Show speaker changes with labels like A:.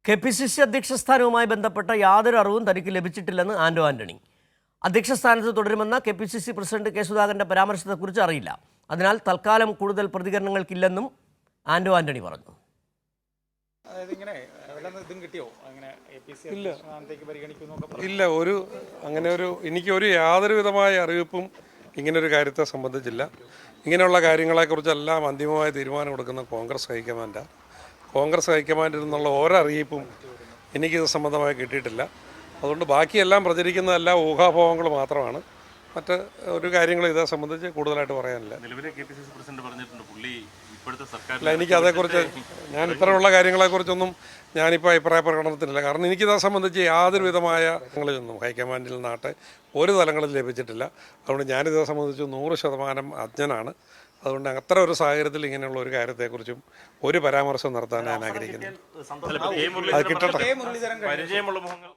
A: KPCC അധ്യക്ഷ സ്ഥാനവുമായി ബന്ധപ്പെട്ട യാതൊരു അറിവും തനിക്ക് ലഭിച്ചിട്ടില്ലെന്ന് ആന്റോ ആന്റണി. അധ്യക്ഷ സ്ഥാനത്ത് തുടരുമെന്ന കെ.പി.സി.സി പ്രസിഡന്റ് കെ സുധാകരന്റെ പരാമർശത്തെക്കുറിച്ച് അറിയില്ല. അതിനാൽ തൽക്കാലം കൂടുതൽ പ്രതികരണങ്ങൾക്കില്ലെന്നും ആന്റോ ആന്റണി പറഞ്ഞു.
B: ഇല്ല, എനിക്കൊരു യാതൊരു വിധമായ അറിയിപ്പും ഇങ്ങനൊരു കാര്യത്തെ സംബന്ധിച്ചില്ല. ഇങ്ങനെയുള്ള കാര്യങ്ങളെക്കുറിച്ചെല്ലാം അന്തിമമായ തീരുമാനം കൊടുക്കുന്ന കോൺഗ്രസ് ഹൈക്കമാൻഡാണ്. കോൺഗ്രസ് ഹൈക്കമാൻഡിൽ നിന്നുള്ള ഒരറിയിപ്പും എനിക്കിത് സംബന്ധമായി കിട്ടിയിട്ടില്ല. അതുകൊണ്ട് ബാക്കിയെല്ലാം പ്രചരിക്കുന്നതെല്ലാം ഊഹാപോഹങ്ങൾ മാത്രമാണ്. മറ്റ് ഒരു കാര്യങ്ങൾ ഇതേ സംബന്ധിച്ച് കൂടുതലായിട്ട് പറയാനില്ല. അല്ല, എനിക്കതേക്കുറിച്ച് ഞാൻ ഇത്തരമുള്ള കാര്യങ്ങളെക്കുറിച്ചൊന്നും ഞാനിപ്പോൾ അഭിപ്രായ പ്രകടനത്തിനില്ല. കാരണം എനിക്കിതേ സംബന്ധിച്ച് യാതൊരു വിധമായ നിന്നും ഹൈക്കമാൻഡിൽ നിന്നാട്ടെ ഒരു തലങ്ങളിൽ ലഭിച്ചിട്ടില്ല. അതുകൊണ്ട് ഞാനിതേ സംബന്ധിച്ച് 100% അജ്ഞനാണ്. അതുകൊണ്ട് അത്ര ഒരു സാഹചര്യത്തിൽ ഇങ്ങനെയുള്ള ഒരു കാര്യത്തെക്കുറിച്ചും ഒരു പരാമർശം നടത്താൻ ഞാൻ ആഗ്രഹിക്കുന്നു. അത് കിട്ടട്ടെ.